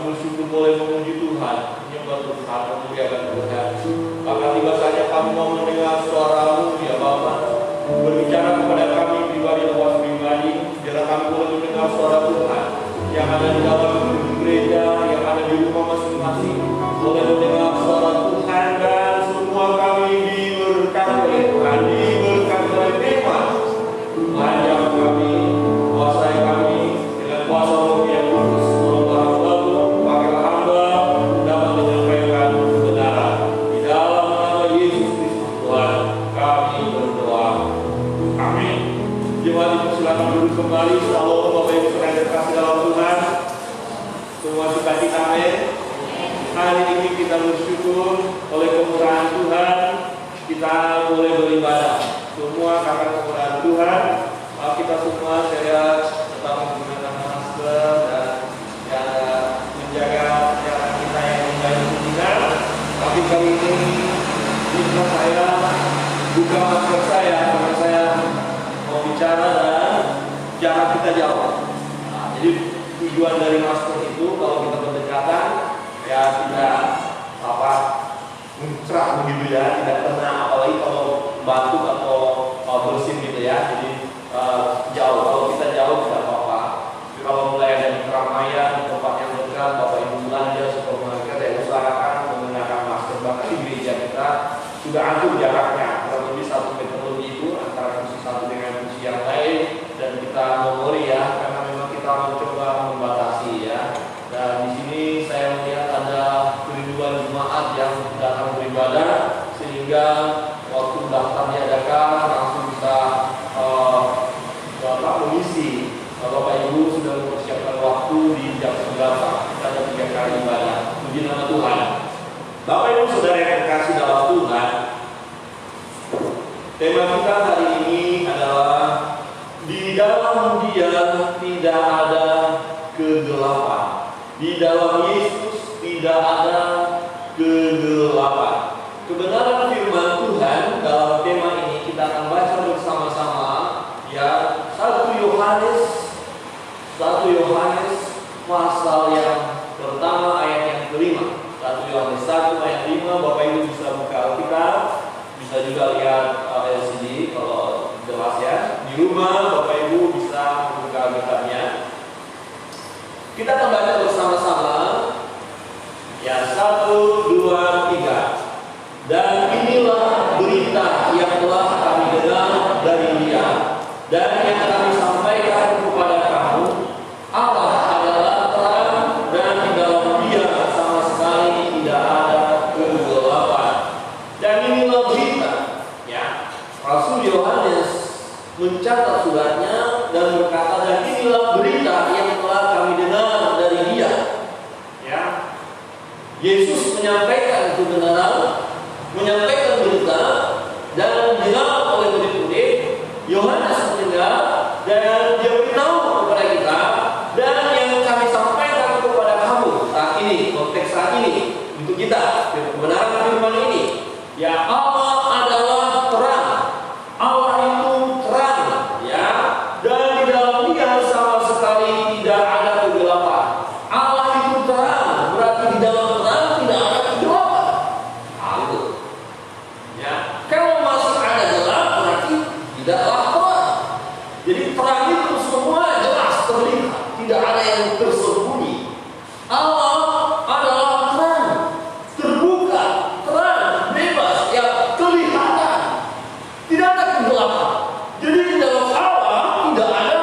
bersyukur boleh memuji Tuhan, menyembah Tuhan, memuliakan Tuhan. Maka tiba saja kami mau mendengar suara-Mu ya Bapa, berbicara kepada kami pribadi lewat pribadi, biar kami boleh mendengar suara Tuhan yang ada di dalam gereja, yang ada di rumah masing-masing, boleh mendengar suara Tuhan, dan semua kami diberkati oleh Tuhan, diberkati oleh firman. Ajar kami, kuasai kami dengan kuasa Roh yang kudus, tolong hamba-Mu, pakailah hamba dapat menyampaikan kebenaran. Di dalam nama Yesus Kristus Tuhan, kami berdoa. Amin. Jemaat dipersilakan duduk kembali. Shalom Bapak Ibu saudara yang terkasih dalam Tuhan. Semua sukacita amin. Hari ini kita bersyukur oleh kemurahan Tuhan, kita boleh beribadah. Semua karena kemurahan Tuhan. Kita semua saya tetap menggunakan masker dan menjaga jarak kita yang menjadi benar. Tapi kali ini jika saya buka masker saya karena saya mau bicara dan jarak kita jauh. Jadi tujuan dari masker itu kalau kita berdekatan ya tidak muncrat begitu ya, tidak kena, apalagi kalau batuk atau bersin gitu ya. Jadi jauh, kalau kita jauh tidak apa-apa. Tapi kalau mulai ada di keramaian, di tempat yang dekat, Bapak Ibu belanja, supermarket, ya usahakan menggunakan masker. Bahkan di gereja kita sudah atur jaraknya, kurang lebih 1 meter lebih itu antara kursi satu dengan kursi yang lain. Dan kita memori ya, karena memang kita mencoba membatasi ya. Dan di sini saya melihat ada kerinduan jemaat yang datang beribadah, sehingga waktu daftar diadakan langsung bisa mengisi. Bapak Ibu sudah mempersiapkan waktu di jam 9. Kita ada 3 kali ibadah. Puji nama Tuhan. Bapak Ibu saudara yang terkasih dalam Tuhan, tema kita hari ini adalah di dalam Dia tidak ada kegelapan. Di dalam Yesus tidak ada kegelapan. Kebenaran firman Tuhan dalam tema ini kita akan baca bersama-sama ya. 1 Yohanes pasal yang pertama ayat yang kelima. 1 Yohanes 1 ayat 5. Bapak Ibu bisa buka Alkitab, bisa juga lihat LCD kalau jelas ya. Di rumah Bapak Ibu bisa buka Alkitabnya. Kita akan baca bersama-sama ya. 1, 2, 3. Dan inilah berita yang telah kami dengar dari Dia dan yang kami sampaikan kepada kamu. Allah adalah terang dan di dalam Dia sama sekali tidak ada kegelapan. Dan inilah berita ya. Rasul Yohanes mencatat suratnya dan berkata, dan inilah berita yang telah kami dengar dari Dia ya. Yesus menyampaikan kebenaran, menyampaikan berita, dan didengar oleh murid-murid. Yohanes mendengar dan dia beritahu kepada kita, dan yang kami sampaikan kepada kamu saat ini, konteks saat ini untuk kita, kebenaran firman ini ya. Allah adalah terang, Allah itu terang ya, dan di dalam Dia sama sekali tidak ada kegelapan. Allah itu terang, berarti di dalam terang tidak ada kegelapan. Itu ya. Kalau masih ada gelap berarti tidaklah terang. Jadi terang itu semua jelas terlihat, tidak ada yang tersembunyi. Allah adalah terang, terbuka, terang, bebas, ya kelihatan, tidak ada kegelapan. Jadi di dalam Allah tidak ada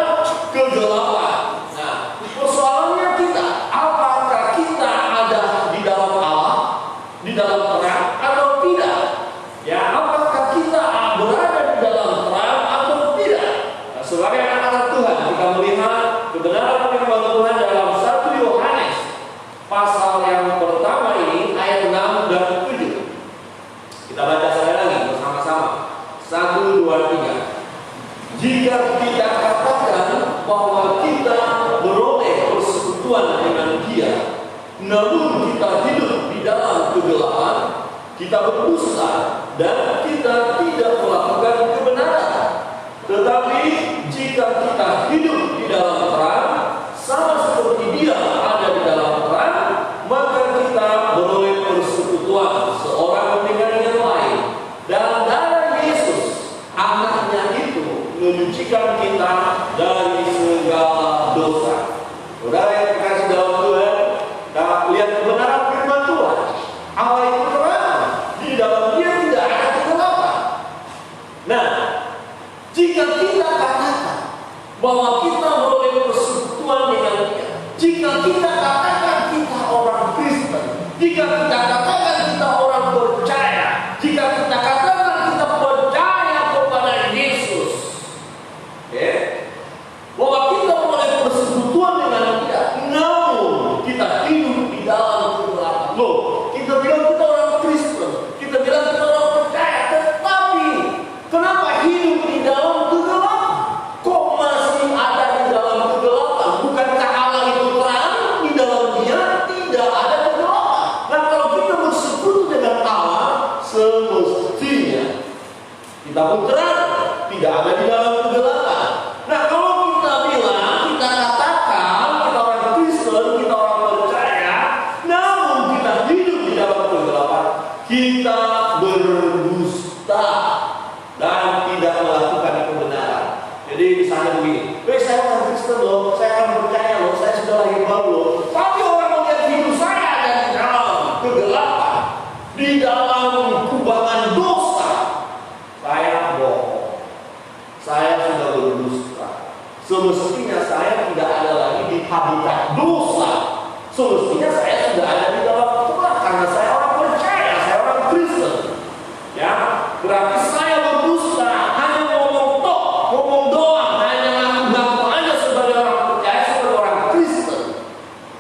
kegelapan. Nah, persoalannya kita, apakah kita ada di dalam Allah, di dalam terang atau tidak? Ya, apakah kita berada di dalam terang atau tidak? Nah, sebagai anak-anak Tuhan, kita melihat kebenaran firman Tuhan dalam 1 Yohanes pasal yang pertama ini ayat 6 dan 7. Kita baca sekali lagi bersama-sama. 1, 2, 3. Jika kita katakan bahwa kita beroleh persekutuan dengan Dia, namun kita hidup di dalam kegelapan, kita berdusta dan kita tidak melakukan kebenaran. Tetapi jika kita hidup di dalam terang, sama seperti Dia ada di dalam terang, bahwa kita boleh persekutuan dengan Dia. Jika kita katakan kita orang Kristen, jika kita katakan kita orang percaya, jika kita katakan kita percaya kepada Yesus, bahwa kita boleh persekutuan dengan Dia, namun kita hidup di dalam kegelapan. Loh, kita bilang kita orang Kristen, kita bilang kita orang percaya, tetapi kenapa hidup di dalam kegelapan? Kok masih ada di dalam kegelapan? Bukankah Allah itu terang, di dalam Dia tidak ada kegelapan? Nah, kalau kita bersekutu dengan Allah, semestinya kita pun terang, tidak ada di dalam kegelapan. Nah, kalau kita bilang, kita katakan kita orang Kristen, kita orang percaya, namun kita hidup di dalam kegelapan, kita berdusta dan tidak melakukan kebenaran. Jadi misalnya begini, saya orang Kristen loh, saya orang percaya loh, saya sudah lahir baru loh, tapi orang melihat hidup saya ada di dalam kegelapan, di dalam kubangan dosa, saya bohong, saya sudah berdusta. Semestinya saya tidak ada lagi di habitat dosa. Semestinya saya sudah ada di dalam Tuhan karena saya orang percaya, saya orang Kristen. Ya, berarti saya berdusta, hanya ngomong doang, hanya ngaku-ngaku aja sebagai orang percaya, sebagai orang Kristen.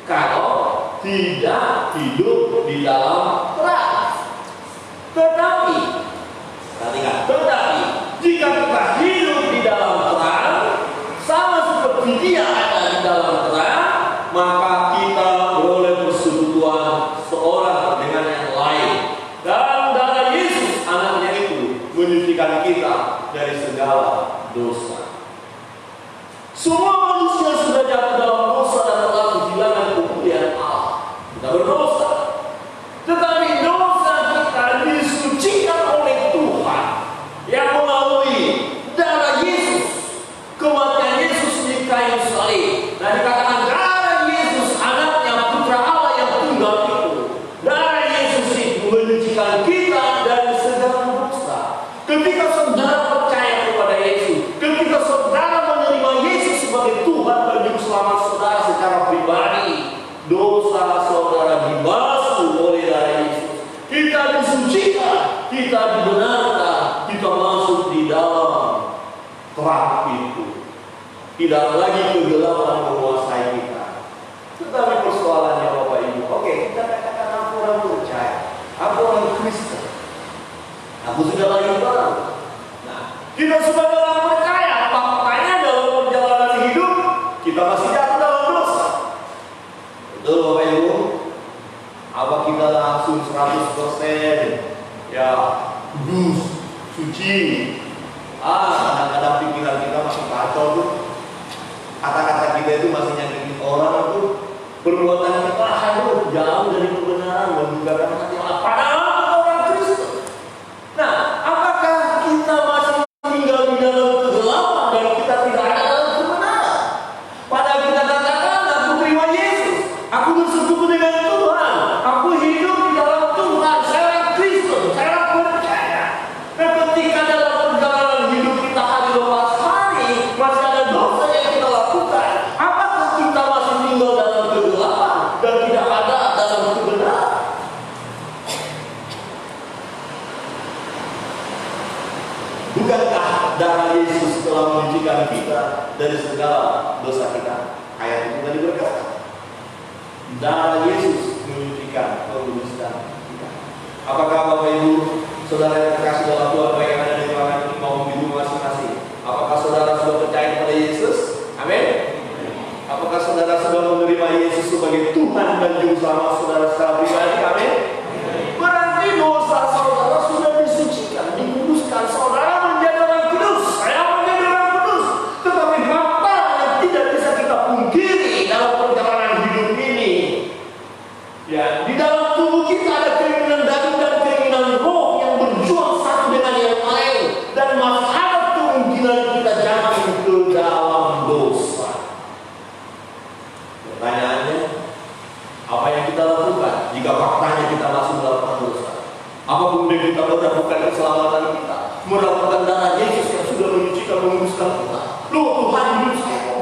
Kalau tidak hidup di dalam terang. Tetapi jika kita hidup di dalam terang, sama seperti Dia ada di dalam terang, maka kita beroleh persekutuan seorang dengan yang lain. Dan darah Yesus anaknya itu menyucikan kita dari segala dosa. Semua manusia sudah jatuh dalam dosa dan telah kehilangan kemuliaan Allah. Kita berdosa, tetapi dosa kita disucikan oleh Tuhan yang melalui darah Yesus, kematian Yesus di kayu salib. Dan dikatakan darah Yesus anaknya putra Allah yang tunggal itu, darah Yesus itu menyucikan kita dari segala dosa. Ketika saudara percaya kepada Yesus, ketika saudara menerima Yesus sebagai Tuhan dan Juru Selamat saudara secara pribadi, dosa saudara dibasuh oleh darah Yesus. Kita disucikan, kita dibenarkan, kita masuk di dalam terang itu. Tidak lagi kegelapan menguasai kita. Tetapi persoalannya Bapak Ibu, oke, kita katakan aku orang percaya, aku orang Kristen, aku sudah lahir baru. Nah, kita sebagai orang percaya, faktanya dalam perjalanan hidup kita masih jatuh dalam dosa. Betul Bapak Ibu? Apa kita langsung 100% ya kudus, suci? Kadang-kadang pikiran kita masih kacau tuh. Kata-kata kita itu masih nyakitin orang tuh. Perbuatan kita jauh dari kebenaran dan meninggalkan hati Allah. Padahal kita orang Kristen. Nah, apakah kita masih tinggal di dalam kegelapan dan kita tidak ada dalam kebenaran? Padahal kita katakan, aku terima Yesus, aku bersekutu dengan Tuhan, aku hidup di dalam Tuhan, saya orang Kristen, saya orang percaya. Dan ketika dalam perjalanan hidup kita hari lepas hari masih ada dosa yang kita lakukan, apakah kita masih tinggal dalam kegelapan dan tidak ada dalam kebenaran? Bukankah darah Yesus telah menyucikan kita dari segala dosa kita? Ayat itu tadi berkata, darah Yesus menyucikan kedustaan kita. Apakah Bapak Ibu, saudara yang terkasih dalam Tuhan, baik yang ada di ruangan ini maupun di rumah masing-masing, apakah saudara sudah percaya kepada Yesus? Amin. Apakah saudara sudah menerima Yesus sebagai Tuhan dan Juru Selamat saudara secara pribadi? Amin. Berarti dosa saudara sudah disucikan, dikuduskan. Saudara menjadi orang kudus, saya menjadi orang kudus. Tetapi fakta yang tidak bisa kita pungkiri dalam perjalanan hidup ini, ya, di dalam tubuh kita ada keinginan daging dan keinginan roh yang berjuang satu dengan yang lain, dan masih ada kemungkinan kita jatuh ke dalam dosa. Pertanyaannya, apa yang kita lakukan jika faktanya kita masih melakukan dosa? Apa kemudian kita meragukan keselamatan kita, meragukan darah Yesus yang sudah menyucikan, menguduskan kita? Loh, Tuhan hidup saya kok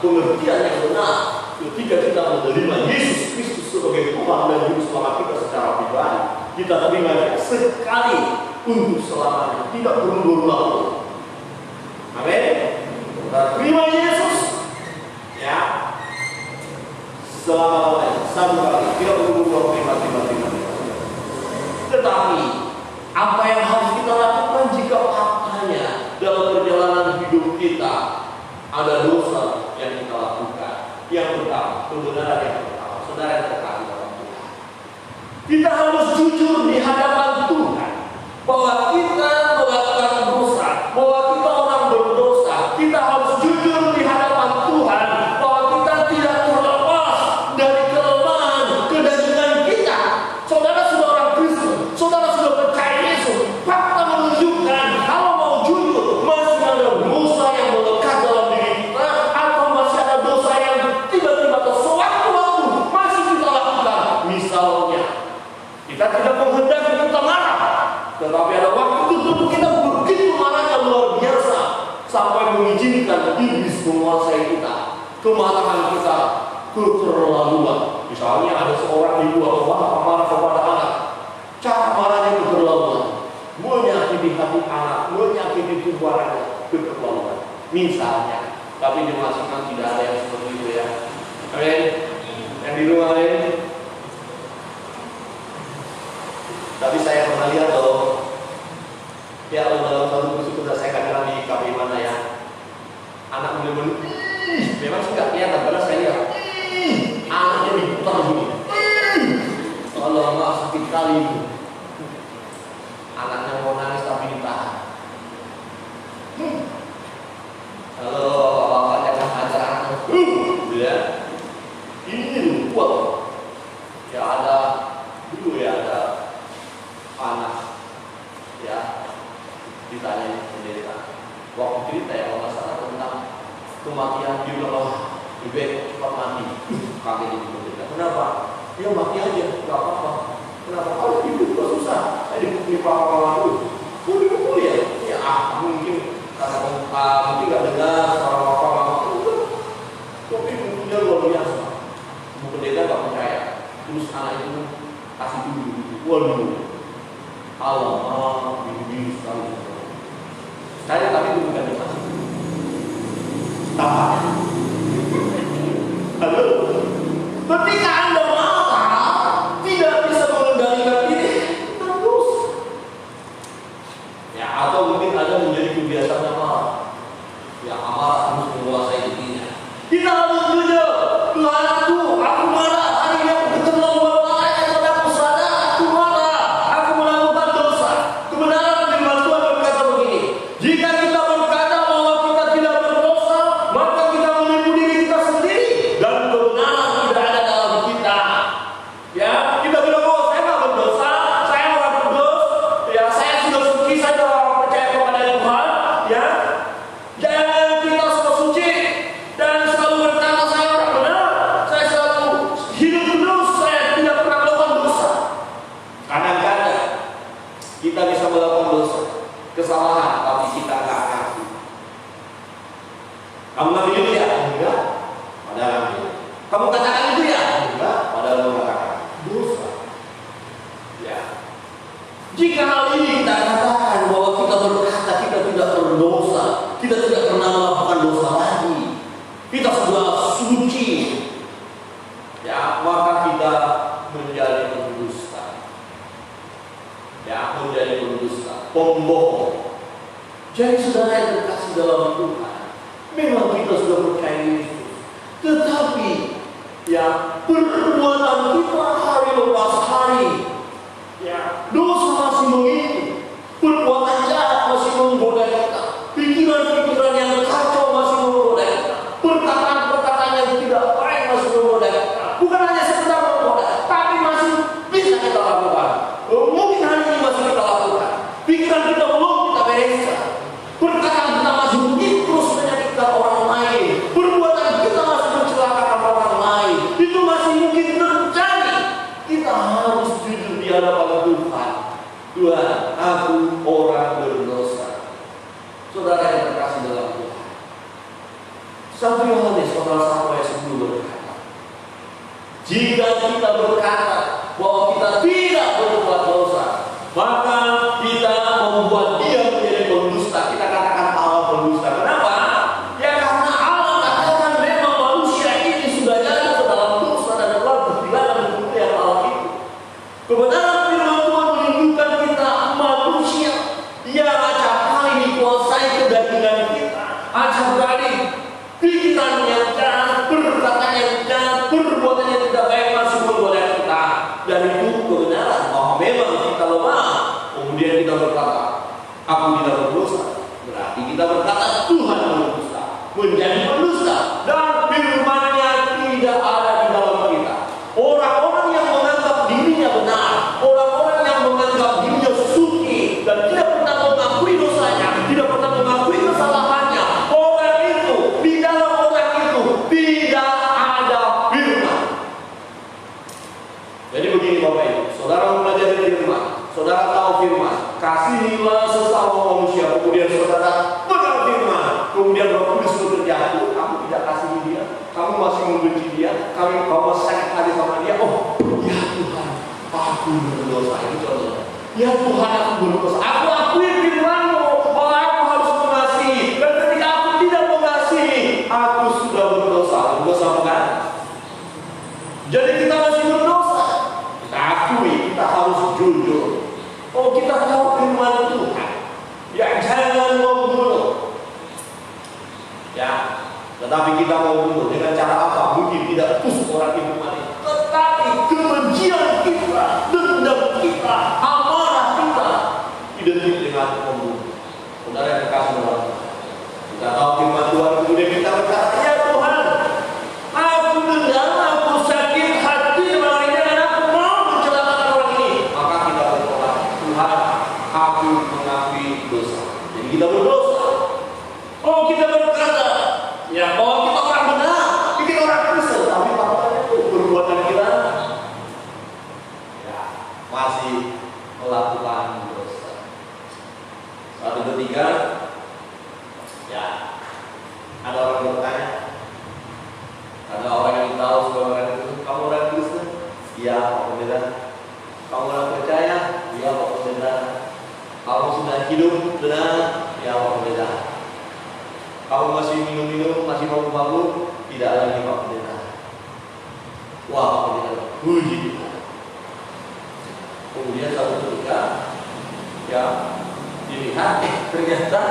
pengertian yang benar ketika kita menerima Yesus Kristus sebagai Tuhan dan Juru Selamat kita secara pribadi. Kita terima Dia sekali untuk selamanya, tidak berulang-ulang. Amin. Kita terima Yesus, ya, selama-lamanya, satu kali, tidak berulang-ulang, terima. Tetapi apa yang harus kita lakukan jika faktanya dalam perjalanan hidup kita ada dosa yang kita lakukan? Yang pertama, kebenaran yang pertama, saudara yang terkasih dalam Tuhan, kita harus jujur di hadapan Tuhan bahwa kita melakukan dosa, bahwa kita orang berdosa. Kita harus jujur di hadapan Tuhan bahwa kita tidak terlepas dari kelemahan kedagingan kita. Saudara sudah orang Kristen, saudara sudah percaya Yesus. Fakta menunjukkan kalau mau jujur masih ada dosa yang melekat dalam diri kita, atau masih ada dosa yang tiba-tiba atau sewaktu-waktu masih kita lakukan. Misalnya, kita tidak menghendaki kita marah, tetapi ada waktu tertentu kita begitu marahnya luar biasa sampai mengizinkan iblis menguasai kita. Kemarahan kita keterlaluan. Misalnya ada seorang ibu atau bapak marah kepada anak, cara marahnya keterlaluan, menyakiti hati anak, menyakiti tubuh anaknya, keterlaluan. Misalnya, tapi di masing-masing tidak ada yang seperti itu, ya. Amin. Yang di rumah lain. Tapi saya pernah lihat loh, ya dalam satu kursi kuda saya kadang di kafe mana ya, anak bener-bener memang sih nggak kelihatan, karena saya lihat anaknya diputar begini. Allah, sakit kali itu. Anaknya mau nangis tapi ditahan. Kalau bapak jangan hajar anaknya, ya ini kuat. Ya ada dulu ya ada anak, ya, ditanya pendeta waktu cerita ya kalau nggak salah tentang kematian, dia bilang, wah lebih cepat mati. Kaget jadi pendeta. Kenapa? Ya mati aja, nggak apa-apa. Kenapa? Kalau hidup juga susah. Saya dipukuli papa dulu. Oh dipukul ya? Ya mungkin karena mungkin nggak dengar suara papa mama. Tapi pukulnya luar biasa. Bu pendeta nggak percaya. Terus anak itu kasih dulu. Waduh. Allah, biru sekali. Saya tapi itu bukan dikasih. Tampaknya. Halo. Ketika Anda marah, tidak bisa mengendalikan diri, terus. Ya, atau mungkin Anda menjadi kebiasaan marah. Ya, amarah terus menguasai dirinya. Kita harus jujur. Tuhan aku marah. Hari ini aku keterlaluan marah. Aku sadar aku marah. Aku melakukan dosa. Kebenaran firman Tuhan berkata begini. Jika kita berkata bahwa kita tidak berdosa, maka kita menipu diri kita sendiri dan kebenaran tidak ada dalam kita. Ya, kita bilang, oh saya nggak berdosa, saya orang kudus, ya saya sudah suci, saya orang percaya kepada Tuhan, ya. Jangan kita semua suci dan selalu berkata saya orang benar, saya selalu hidup kudus, saya tidak pernah melakukan dosa. Kadang-kadang kita bisa melakukan dosa, kesalahan, tapi kita nggak ngaku. Kamu ngambil itu ya? Enggak. Padahal ngambil. Kamu katakan itu ya? Enggak. Padahal mengatakan dosa. Ya. Jika hal ini kita katakan bahwa kita berkata kita tidak berdosa, kita tidak pernah melakukan dosa lagi, kita sudah suci, ya, maka kita menjadi pendusta. Ya, menjadi pendusta, pembohong. Jadi saudara yang terkasih dalam Tuhan, memang kita sudah percaya Yesus, tetapi ya perbuatan kita hari lepas hari, ya dosa masih mengikuti, perbuatan jahat masih menggoda kita, pikiran-pikiran yang kacau masih menggoda kita, perkataan-perkataan yang tidak baik masih menggoda kita. Bukan hanya sekedar menggoda, tapi masih bisa kita lakukan. Mungkin hari ini masih kita lakukan. Pikiran kita belum kita bereskan. Perkataan kita masih terus menyakitkan orang lain. Perbuatan kita masih mencelakakan orang lain. Itu masih mungkin terjadi. Kita harus jujur di hadapan Tuhan. Tuhan, aku orang berdosa. Saudara yang terkasih dalam Tuhan, 1 Yohanes pasal 1 ayat 10 berkata, jika kita berkata bahwa kita tidak berbuat dosa, maka kita membuat dia menjadi pendusta. Kita katakan Allah pendusta. Kenapa? Ya karena Allah katakan memang manusia ini sudah jatuh ke dalam dosa dan telah berdilakan dengan yang Allah itu. Kebenaran firman Tuhan menunjukkan kita manusia yang acap kali dikuasai kedagingan kita, acap kali pikiran yang jahat, perkataan yang jahat, perbuatan yang tidak baik masuk menggoda kita. Dan itu kebenaran bahwa memang kita lemah. Kemudian kita berkata, aku tidak berdosa. Berarti kita berkata Tuhan berdosa, menjadi pendusta, dan firman-Nya tidak ada di dalam kita. Orang-orang yang menganggap dirinya benar, orang-orang yang menganggap dirinya suci dan tidak pernah mengakui dosanya, tidak pernah mengakui kesalahannya, orang itu, di dalam orang itu tidak ada firman. Jadi begini Bapak Ibu, saudara mempelajari firman, saudara tahu firman, kasihilah sesama manusia, kemudian saudara pegang firman, kemudian Roh Kudus bekerja, kamu tidak kasihi dia, kamu masih membenci dia, kamu masih sakit hati sama dia. Oh, ya Tuhan, aku berdosa. Itu contohnya. Ya Tuhan, aku berdosa. Aku akui firman-Mu bahwa aku harus mengasihi, dan ketika aku tidak mengasihi, aku sudah berdosa. Berdosa bukan? Jadi kita masih berdosa. Kita akui, kita harus jujur. Oh, kita tahu firman Tuhan. Ya, jangan membunuh. Ya, tetapi kita mau bunuh dengan cara apa? Mungkin tidak tusuk orang itu mati. Tetapi kebencian kita, dendam kita, amarah kita identik dengan pembunuh. Saudara yang kasih dalam Tuhan, kita tahu firman Tuhan, kemudian kita berkata, ya Tuhan, aku dendam, aku sakit hati dengan orang ini, dan aku mau mencelakakan orang ini. Maka kita berdoa, Tuhan, aku mengakui dosa. Jadi kita berdosa. Oh, kita berkata, ya bahwa kita orang benar, kita orang Kristen, tapi faktanya itu perbuatan kita ya masih melakukan dosa. Satu ketiga, ya ada orang bertanya, ada orang yang tahu sebagai orang Kristen, kamu orang Kristen? Iya, Pak Pendeta. Kamu orang percaya? Iya, Pak Pendeta. Kamu sudah hidup benar? Ya, Pak Pendeta. Kamu masih minum-minum, masih mabuk-mabuk? Tidak lagi, Pak Pendeta. Wah, Pak Pendeta, puji Tuhan. Kemudian satu ketika, ya dilihat, ternyata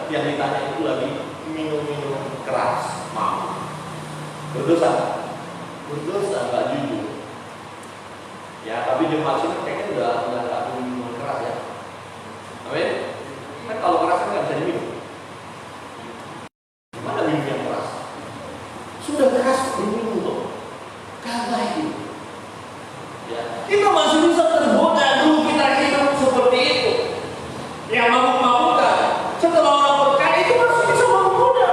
yang ditanya itu lagi minum-minum keras, mabuk. Berdosa? Berdosa, nggak jujur. Ya, tapi jemaat sini kayaknya udah nggak minum keras ya. Amin. Kan kalau keras kan nggak bisa diminum. Mana minum yang keras? Sudah keras diminum loh. Karena itu, ya kita masih bisa tergoda dulu kita hidup seperti itu. Yang mabuk-mabukan setelah orang berkaya itu masih bisa menggoda.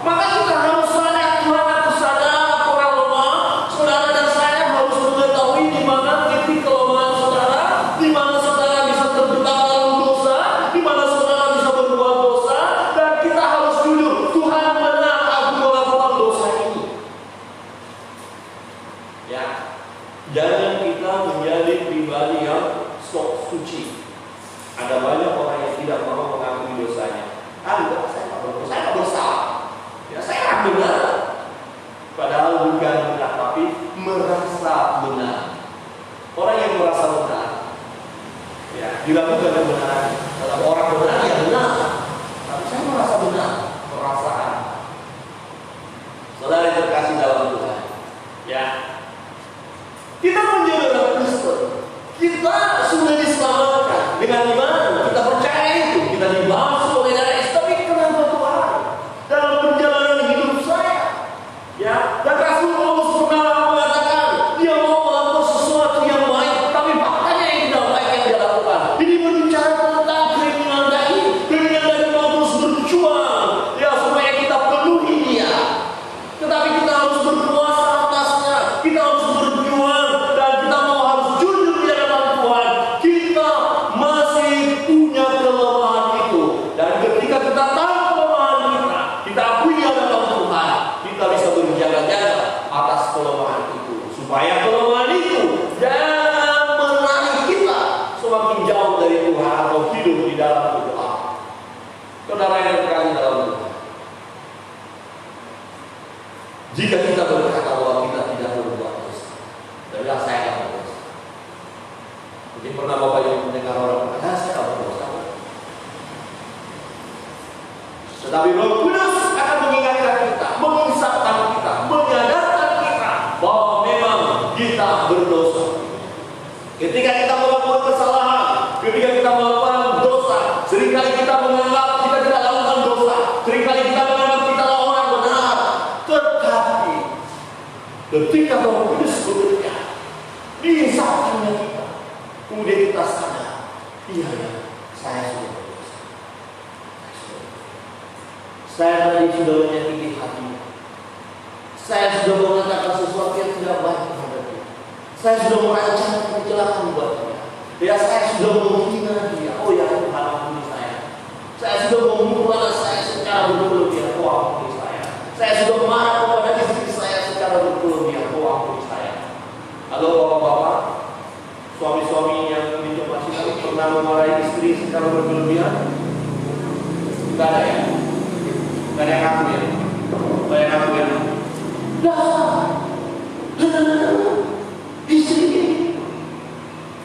Maka kita harus sadar, Tuhan aku sadar aku orang lemah. Saudara dan saya harus mengetahui di mana titik kelemahan saudara, di mana saudara bisa terjebak dalam dosa, di mana saudara bisa berbuat dosa, dan kita harus jujur, Tuhan benar aku melakukan dosa ini. Ya, jangan kita menjadi pribadi yang sok suci. Ada banyak orang yang tidak mau mengakui dosanya. Enggak, saya tidak berdosa, saya tidak bersalah. Ya, saya benar. Padahal bukan benar, tapi merasa benar. Orang yang merasa benar, ya, dilakukan kebenaran. Kalau orang benar, ya benar. Tapi saya merasa benar, perasaan. Saudara yang terkasih dalam Tuhan, ya, kita menjadi orang Kristen. Kita sudah diselamatkan. Dengan iman, kita percaya itu. Kita dibasuh oleh darah Yesus. Tapi kenapa Tuhan dalam perjalanan hidup saya, ya, dan Rasul Paulus pernah mengatakan dia mau melakukan sesuatu yang baik, tapi faktanya yang tidak baik yang dia lakukan. Ini berbicara tentang keinginan daging. Keinginan daging mau terus berjuang, ya, supaya kita penuhi dia. Tetapi kita harus berkuasa atasnya. Kita harus berjuang, dan kita harus jujur di hadapan Tuhan. Kita masih punya kelemahan itu, dan ketika kita tahu kelemahan kita akui di hadapan Tuhan, jaga-jaga atas kelemahan itu, supaya kelemahan itu jangan menarik kita semakin jauh dari Tuhan atau hidup di dalam berdoa. Saudara yang terkasih dalam Tuhan, jika kita berkata bahwa kita tidak berbuat dosa, dan saya tidak berdosa. Mungkin pernah Bapak Ibu mendengar orang berkata, saya tidak berdosa. Tetapi Roh Kudus akan mengingatkan kita, mengisapkan kita, menyadarkan kita bahwa memang kita berdosa. Ketika kita melakukan kesalahan, ketika kita melakukan dosa, seringkali kita menganggap kita tidak lakukan dosa, seringkali kita menganggap kita adalah orang benar. Tetapi ketika Roh Kudus bekerja, diisapkannya kita, kemudian kita sadar, iya ya, saya sudah berdosa. Saya tadi sudah menyakiti hati. Saya sudah mengatakan sesuatu yang tidak baik kepada dia. Saya sudah merancang kecelakaan buat dia. Ya, saya sudah menghina dia. Oh ya Tuhan, ampuni saya. Saya sudah membunuh anak saya secara berlebihan. Oh ampuni saya. Saya sudah marah kepada istri saya secara berlebihan. Oh ampuni saya. Halo bapak-bapak, suami-suami yang mencoba sini pernah memarahi istri secara berlebihan? Tidak ada ya? Tidak ada yang ngaku ya? Tidak ada yang ngaku ya?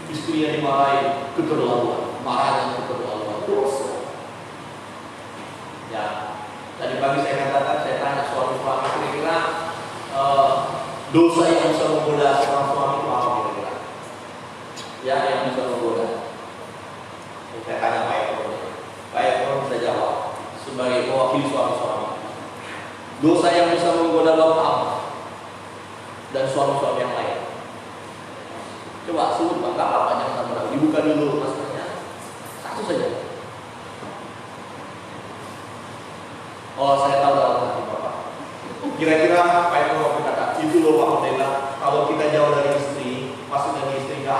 Istri yang dimarahi keterlaluan, marah dan keterlaluan, dosa. Ya, tadi pagi saya katakan, saya tanya suami-suami kira-kira dosa yang bisa menggoda seorang suami itu apa kira-kira? Ya, yang bisa menggoda. Saya tanya Pak Ekron bisa jawab sebagai mewakili suami-suami. Dosa yang bisa menggoda bapak dan suami-suami yang lain. Coba sebut Pak, nggak apa-apa, jangan sama-sama. Dibuka dulu maskernya. Satu saja. Oh, saya tahu dalam hati Bapak. Kira-kira Pak Ekron berkata, itu loh Pak Mendela, kalau kita jauh dari istri, pasti dari istri nggak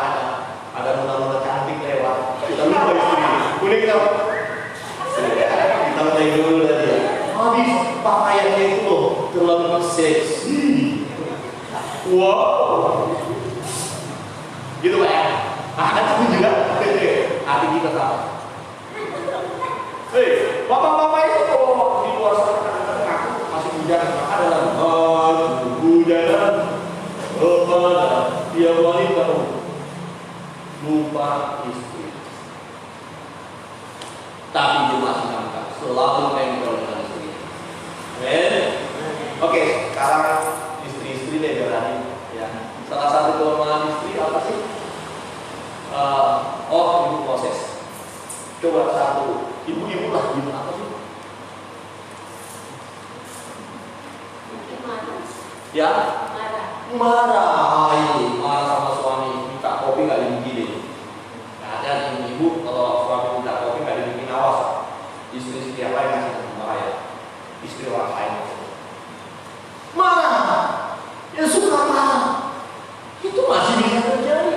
ada nona-nona cantik lewat. Kita lupa istri. Kemudian kita mulai dulu dari dia. Habis pakaiannya itu loh terlalu seksi. Wow, gitu Pak ya. Kan itu juga hati kita sama. Hei, bapak-bapak itu kalau di luar sana kadang-kadang aku masih hujan, ada hujanan, dia wanita lupa istri. Tapi dia masih nampak selalu nempel dengan istri. Amen. Oke, sekarang istri-istri deh berani ya. Salah satu kelemahan istri apa sih? Ibu proses. Coba satu, ibu-ibu lah gimana apa sih? Ya? Marah. Marah sama suami, minta kopi nggak dibikinin. Nah, ada ibu kalau suami minta kopi nggak dibikin, awas. Istri-istri apa yang ngasih marah ya? Istri orang lain. Marah, ya suka marah, itu masih bisa terjadi.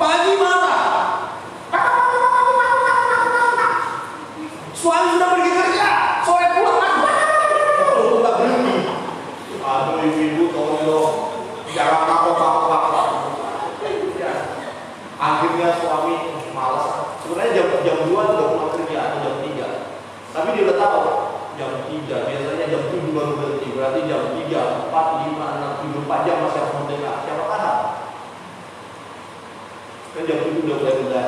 Pagi marah, suami sudah pergi kerja, sore pulang, kalau nggak berhenti. Aduh ibu-ibu tolong dong, jangan kapok-kapok. Akhirnya suami malas. Sebenarnya jam 2 udah pulang kerja atau jam 3, tapi dia udah tahu. Jam 3, biasanya jam 7 baru berhenti. Berarti jam 3, 4, 5, 6, 7, 4 jam masih harus mendengar. Siapa tahan? Kan jam 7 udah mulai rendah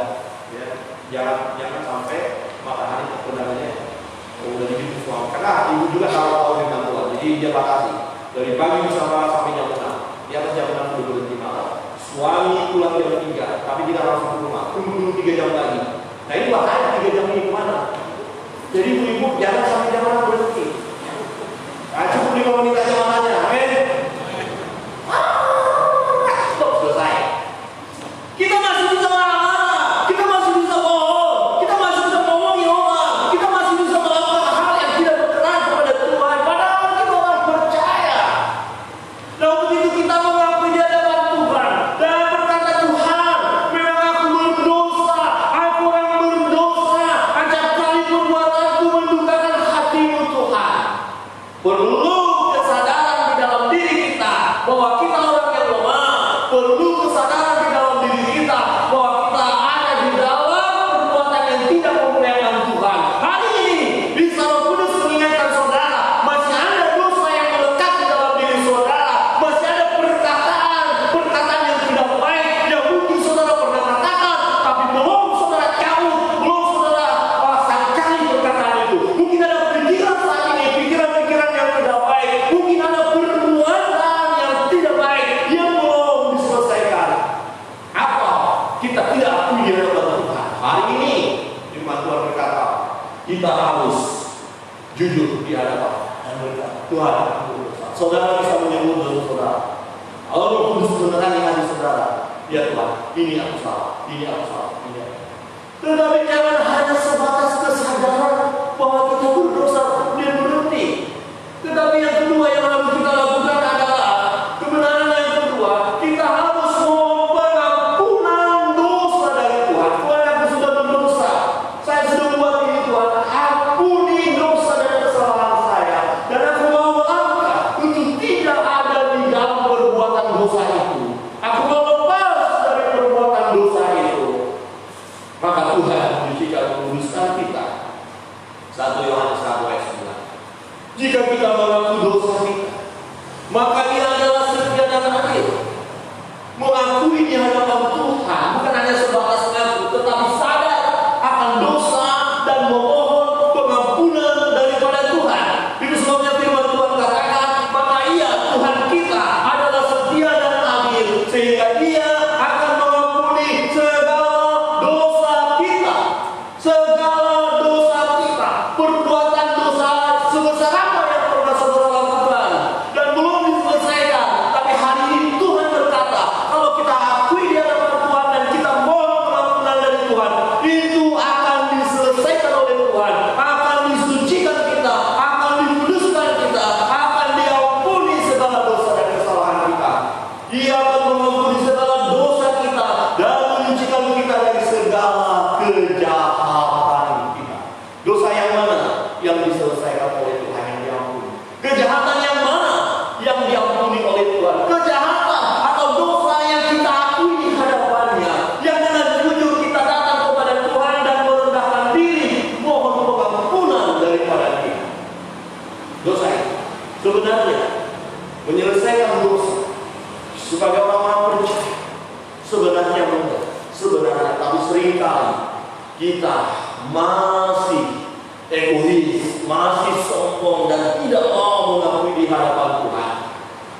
ya. Jangan sampai matahari terbenamnya udah dibikin suami. Karena ibu juga tahu dengan Tuhan. Jadi dia batasi. Dari pagi sampai jam 6. Dia jam 6 udah berhenti malam. Suami pulang jam 3, tapi tidak langsung ke rumah. Tunggu 3 jam lagi. Nah ini bahaya 3 jam ini kemana? Jadi ibu-ibu jangan sampai jam berhenti. Nah, cukup 5 menit aja makanya. Amin. Stop, selesai. Kita masih bisa marah-marah. Kita masih bisa bohong. Kita masih bisa bohongi orang. Kita masih bisa melakukan hal yang tidak berkenan kepada Tuhan. Padahal kita orang percaya. Nah, untuk itu kita mengakui di hadapan Tuhan dan berkata, Tuhan, memang aku berdosa. Aku orang berdosa. Acap kali perbuatanku mendukakan hati-Mu Tuhan. Perlu kesadaran bahwa kita orang yang lemah, perlu kesadaran di dalam diri kita bahwa kita ada di dalam perbuatan yang tidak memuliakan Tuhan. Hari ini bisa Roh Kudus mengingatkan saudara, masih ada dosa yang melekat di dalam diri saudara, masih ada perkataan yang tidak baik yang mungkin saudara pernah katakan, tapi belum saudara cabut, belum saudara sangkali perkataan itu. Mungkin ada pikiran saat ini, pikiran-pikiran yang tidak baik, mungkin ada perbuatan yang tidak baik yang belum diselesaikan. Apa? Kita tidak akui di hadapan Tuhan. Hari ini firman Tuhan berkata, kita harus jujur di hadapan dan berkata, Tuhan, saudara bisa menyebut dosa saudara. Kalau Roh Kudus menerangi hati saudara, ya Tuhan, ini aku salah, ini aku salah, ini aku salah. Tetapi jangan hanya sebatas kesadaran bahwa kita berdosa dan berhenti. Tetapi yang kedua yang harus kita lakukan adalah kebenaran yang kedua, kita harus mohon pengampunan dosa dari Tuhan. Tuhan, aku sudah berdosa, saya sudah buat ini Tuhan, ampuni dosa dan kesalahan saya, dan aku mau melangkah untuk tidak ada di dalam perbuatan dosa itu. Aku mau lepas dari perbuatan dosa itu. Maka Tuhan mencucikan, menguduskan kita. 1 Yohanes 1 ayat 9. Jika kita mengaku dosa kita, maka Dia adalah setia dan adil, mengakui di hadapan Tuhan, bukan hanya sebatas mengaku, tetapi sadar akan dosa dan memohon pengampunan daripada Tuhan. Itu sebabnya firman Tuhan katakan, maka Ia, Tuhan kita, adalah setia dan adil, sehingga Dia akan mengampuni segala dosa kita, perbuatan dosa sebesar apa yang pernah saudara lakukan dan belum diselesaikan. Tapi hari ini Tuhan berkata, kalau kita akui di hadapan Tuhan dan kita mohon pengampunan dari Tuhan, itu akan diselesaikan oleh Tuhan, akan disucikan kita, akan dikuduskan kita, akan diampuni segala dosa dan kesalahan kita. Dia akan mengampuni segala dosa kita dan menyucikan kita dari segala kejahatan kita. Dosa yang mana yang diselesaikan oleh Tuhan, yang diampuni? Kejahatan yang mana yang diampuni oleh Tuhan? Kejahatan atau dosa yang kita akui di hadapannya, yang dengan jujur kita datang kepada Tuhan dan merendahkan diri, mohon pengampunan daripada Dia. Dosa itu sebenarnya menyelesaikan dosa sebagai orang-orang percaya sebenarnya benar, sebenarnya, tapi seringkali kita masih egois, masih sombong dan tidak mau mengakui di hadapan Tuhan.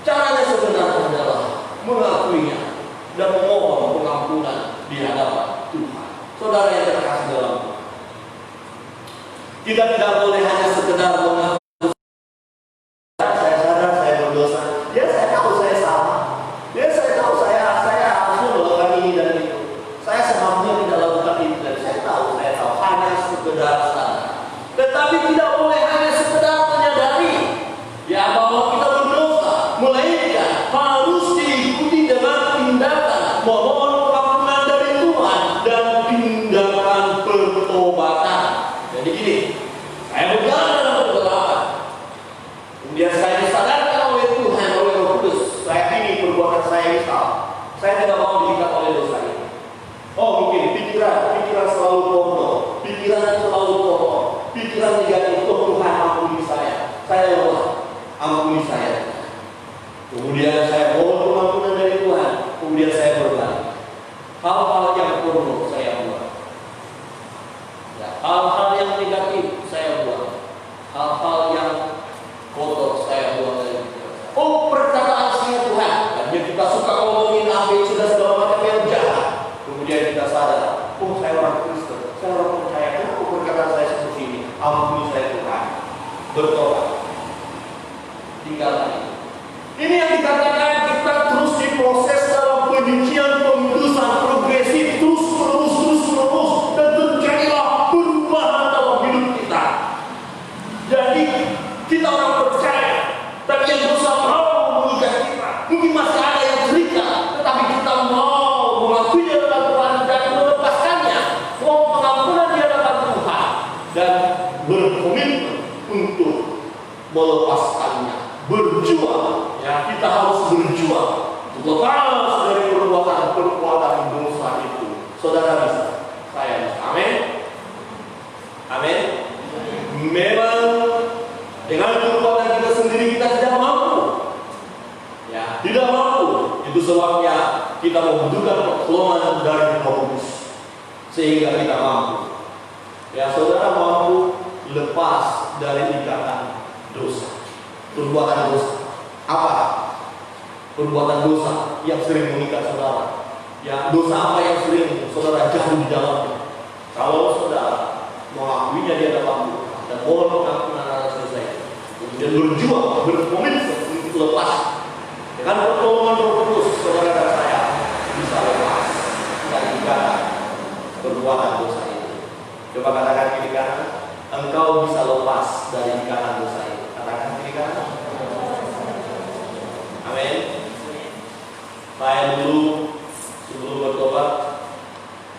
Caranya sebenarnya adalah mengakuinya dan memohon pengampunan di hadapan Tuhan. Saudara yang terkasih dalam Tuhan, kita tidak boleh hanya sekedar mengaku. Saya sadar saya berdosa. Ya, saya tahu saya salah. Ya, saya tahu saya harusnya melakukan ini dan itu. Saya seharusnya tidak lakukan ini dan saya tahu hanya sekedar sadar. Tetapi tidak boleh hanya sekedar menyadari ya bahwa kita berdosa, melainkan harus diikuti dengan tindakan mohon pengampunan dari Tuhan dan tindakan pertobatan. Jadi gini, saya berjalan dalam pertobatan, kemudian saya disadarkan oleh Tuhan, oleh Roh Kudus, saya ini perbuatan saya misal, saya tidak mau diikat oleh dosa ini. Oh, mungkin pikiran selalu porno, pikiran selalu kotor, pikiran negatif. Oh Tuhan, ampuni saya lemah, ampuni saya. Kemudian saya mohon pengampunan dari Tuhan, kemudian saya berbalik. Hal-hal yang porno saya buat, ya, hal-hal yang negatif saya buat, hal-hal yang kotor saya buat dari pikiran saya. Oh, perkataan saya Tuhan, dan kita suka ngomongin ABC dan segala macam yang jahat. Kemudian kita sadar, oh saya orang Kristen, saya orang percaya, kenapa perkataan saya seperti ini? Ampuni saya Tuhan, bertobat, tinggalkan ini. Ini yang dikatakan kita terus diproses dalam penyucian, pengudusan progresif, terus menerus, dan terjadilah perubahan dalam hidup kita. Jadi kita orang percaya, tapi yang dosa mau mengugat kita. Mungkin masih ada yang cerita, tetapi kita mau mengakui di hadapan Tuhan dan melepaskannya, mau pengampunan di hadapan Tuhan dan berkomitmen untuk melepaskannya, berjuang. Ya, kita harus berjuang untuk lepas dari perbuatan dosa itu. Saudara bisa, saya bisa. Amin. Amin. Memang dengan perbuatan kita sendiri kita tidak mampu. Ya, tidak mampu. Itu sebabnya kita membutuhkan pertolongan dari Roh Kudus sehingga kita mampu. Ya, saudara mampu lepas dari ikatan dosa. Perbuatan dosa. Apa? Perbuatan dosa yang sering mengikat saudara. Ya, dosa apa yang sering saudara jatuh di dalamnya? Kalau saudara mengakuinya di hadapan Tuhan dan mohon pengampunan atas dosa itu, kemudian berjuang, berkomitmen untuk lepas dengan pertolongan Roh Kudus, saudara dan saya bisa lepas dari ikatan perbuatan dosa itu. Coba katakan kiri kanan, engkau bisa lepas dari ikatan dosa itu. Katakan kiri kanan. Amin. Saya dulu sebelum bertobat,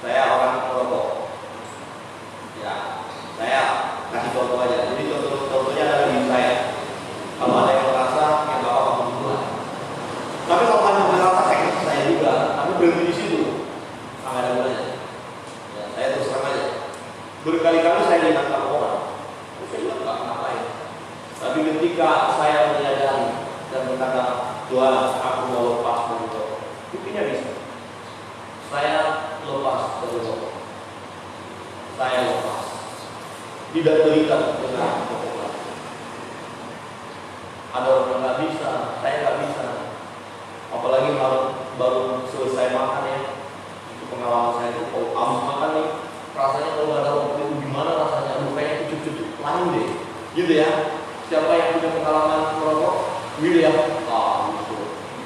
saya orang merokok. Ya, saya kasih contoh aja. Jadi contohnya ada di saya. Kalau ada yang merasa, ya bapak kebutuhan. Tapi kalau hanya merasa saya juga, tapi berhenti di situ, sama ada gunanya. Ya, saya terus terang aja. Berkali-kali saya diingatkan orang, saya juga nggak ngapain. Tapi ketika saya menyadari dan berkata, Tuhan, aku mau lepas dari rokok, buktinya bisa. Saya lepas dari rokok. Saya lepas. Tidak terikat dengan rokok. Ada orang nggak bisa, saya nggak bisa. Apalagi baru selesai makan ya. Itu pengalaman saya itu, kalau habis makan nih, rasanya kalau nggak ada rokok itu gimana rasanya? Aduh, kayaknya cucuk-cucuk lain deh. Gitu ya. Siapa yang punya pengalaman merokok? Gitu ya. Gitu.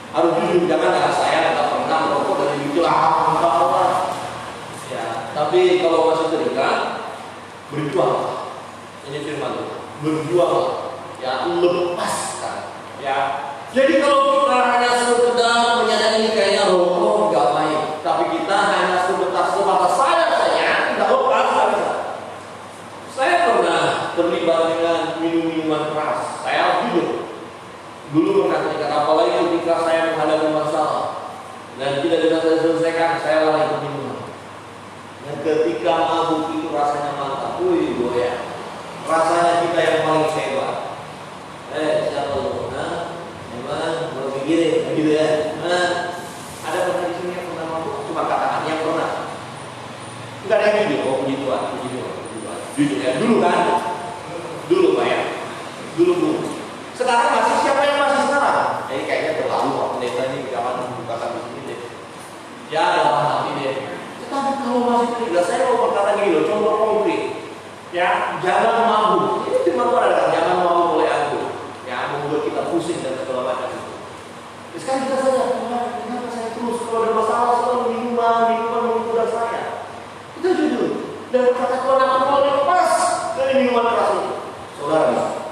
Harus jujur, jangan kata saya nggak pernah merokok dari kecil. Entah orang. Ya, tapi kalau masih terikat, berjuang. Ini firman Tuhan. Berjuang. Ya, lepaskan. Ya. Jadi kalau kita hanya sekedar menyadari ini kayaknya rokok nggak baik, tapi kita hanya sebatas sadar saja, tidak lepas nggak bisa. Saya pernah terlibat dengan minum-minuman keras. Saya jujur. Dulu pernah terikat, apalagi ketika saya menghadapi masalah dan tidak bisa saya selesaikan, saya lari ke minuman. Dan ketika mabuk itu rasanya mantap, wih goyang. Rasanya kita yang paling hebat. Siapa lu? Memang baru pikirin, gitu ya. Ada pernah di sini yang pernah mabuk? Cuma katakan yang pernah. Enggak ada yang jujur, puji Tuhan. Jujur ya, dulu kan? Dulu Pak ya. Dulu. Sekarang masih siapa yang masih sekarang? Ini kayaknya terlalu Pak Pendeta ini kapan membukakan di sini deh. Ya dalam hati deh. Tetapi kalau masih terikat, saya mau berkata gini loh, contoh konkret. Ya, jangan mabuk. Ini firman Tuhan adalah jangan mabuk oleh anggur. Ya, membuat kita pusing dan segala macam itu. Sekarang kita sadar, kenapa saya terus kalau ada masalah selalu minuman menggoda saya. Itu jujur. Dan kata Tuhan aku mau lepas dari minuman keras itu. Saudara,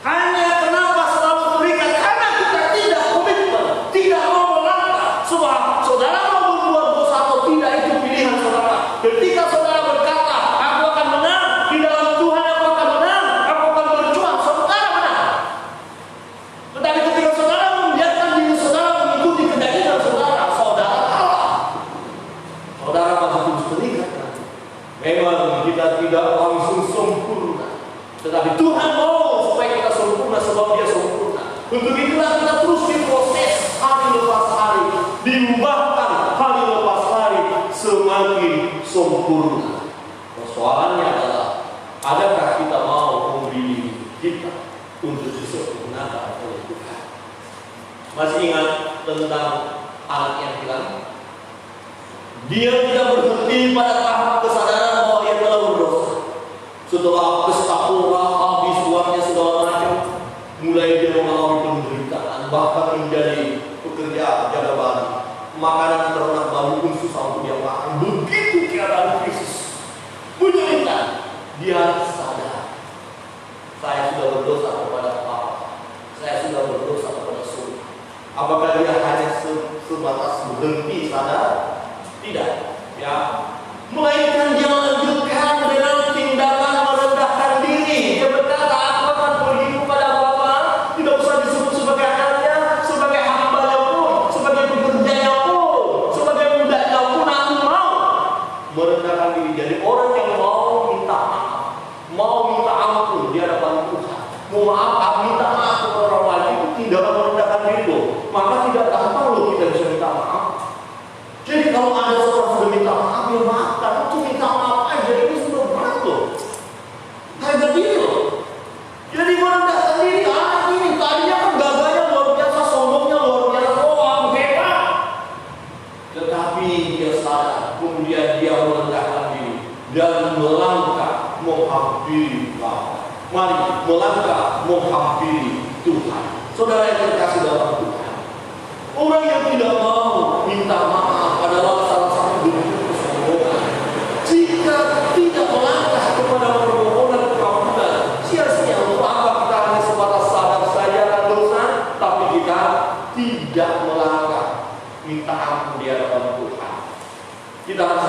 hanya kenapa selalu terikat? Karena kita tidak komitmen, tidak mau melangkah. Sebab saudara mau membuat dosa atau tidak itu pilihan saudara. Ketika saudara berkata, aku akan menang di dalam Tuhan, aku akan menang, aku akan berjuang, saudara menang. Tetapi ketika saudara membiarkan diri saudara mengikuti keyakinan saudara, saudara kalah. Saudara masih terus terikat. Memang kita tidak langsung sempurna, tetapi Tuhan mau supaya kita sempurna sebab Dia sempurna. Untuk itulah kita terus diproses hari lepas hari, diubahkan hari lepas hari semakin sempurna. Persoalannya adalah, adakah kita mau memberi kita untuk disempurnakan oleh Tuhan? Masih ingat tentang anak yang hilang? Dia tidak berhenti pada tahap kesadaran bahwa ia telah berdosa. Setelah pesta pora, habis uangnya segala macam, mulai dia mengalami penderitaan, bahkan menjadi pekerja jaga bayi. Makanan ternak bayi pun susah untuk dia makan. Begitu keadaan krisis, menyulitkan. Dia sadar, saya sudah berdosa kepada Bapa, saya sudah berdosa kepada Surga. Apakah dia hanya sebatas berhenti sadar? Tidak, ya. Melainkan dia melanjutkan dengan tindakan merendahkan diri. Dia berkata, aku akan pergi kepada Bapa, tidak usah disebut Jadi kalau ada seorang sudah minta maaf, ya maafkan. Untuk minta maaf aja ini sudah berat loh. Harga diri loh. Jadi merendahkan diri, anak ini tadinya kan gagahnya luar biasa, sombongnya luar biasa, hebat. Tetapi dia sadar, kemudian dia merendahkan diri dan melangkah menghampiri Allah. Mari melangkah menghampiri Tuhan. Saudara yang terkasih dalam Tuhan, orang yang tidak mau minta maaf adalah salah satu bentuk kesombongan. Jika tidak melangkah kepada permohonan pengampunan, sia-sia. Untuk apa kita hanya sebatas sadar saja akan dosa, tapi kita tidak melangkah minta ampun di hadapan Tuhan. Kita harus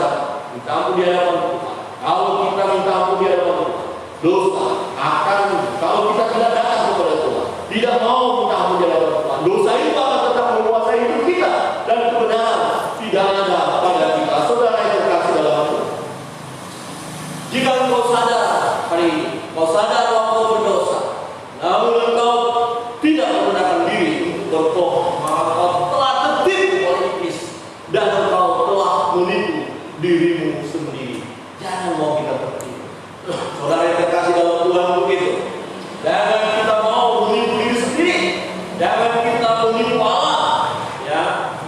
minta ampun di hadapan Tuhan. Kalau kita minta ampun di hadapan Tuhan, dosa akan, kalau kita tidak datang kepada Tuhan, tidak mau minta ampun di hadapan Tuhan, dosa itu akan tetap menguasai hidup kita dan kebenaran tidak ada pada kita. Saudara yang terkasih dalam Tuhan, jika engkau sadar hari ini, kau sadar bahwa kau berdosa, namun engkau tidak merendahkan diri untuk bertobat, maka kau telah tertipu oleh iblis dan engkau telah menipu dirimu sendiri. Jangan mau kita tertipu. Saudara yang terkasih dalam Tuhan, begitu. Jangan kita mau menipu diri sendiri. Jangan kita menipu Allah. Ya.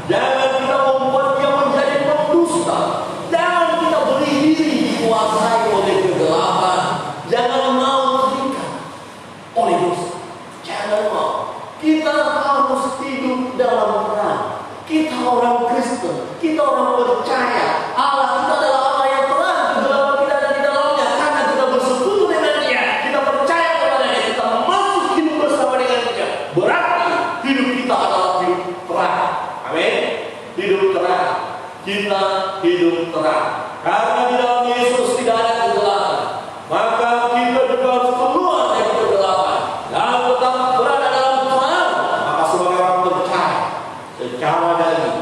Jangan kita membuat dia menjadi pendusta. Jangan kita beri diri dikuasai oleh kegelapan. Jangan mau terikat oleh dosa. Jangan mau. Kita harus hidup dalam terang. Kita orang Kristen. Kita orang percaya. Allah kita adalah Allah yang terang. Kegelapan tidak ada di dalamnya. Karena kita bersekutu dengan Dia. Kita percaya kepada Dia. Kita masuk hidup bersama dengan Dia. Berarti hidup kita adalah hidup terang. Amin. Hidup terang. Kita hidup terang. Karena di dalam Yesus tidak ada kegelapan. Maka kita juga harus keluar dari kegelapan dan tetap berada dalam terang. Maka sebagai orang percaya, secara daging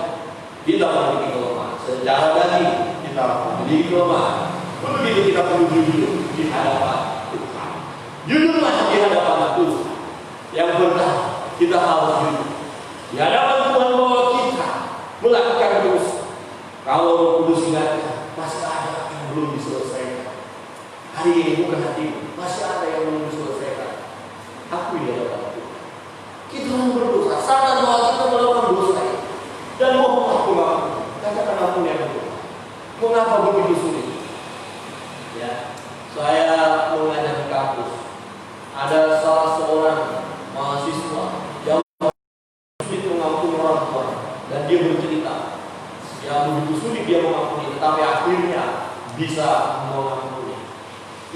kita memiliki kelemahan. Secara daging kita memiliki kelemahan. Begitu kita perlu jujur di hadapan Tuhan. Jujurlah di hadapan Tuhan. Yang pertama, kita harus jujur di hadapan Tuhan bahwa kita melakukan dosa. Kalau Roh Kudus ingatkan, masih ada yang belum diselesaikan. Hari ini bukan hatimu, masih ada yang belum diselesaikan. Akui di hadapan Tuhan. Kita orang berdosa, sadar bahwa kita melakukan dosa dan mohonlah pengampunan. Katakan ampun yang Tuhan. Mengapa begitu sulit? Ya, saya mengajar di kampus. Ada salah seorang mahasiswa yang sulit mengampuni orang tua dan dia bercerita. Ya begitu sulit dia mengampuni, tetapi akhirnya bisa mengampuni.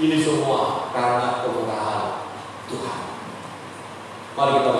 Ini semua karena kemurahan Tuhan. Mari kita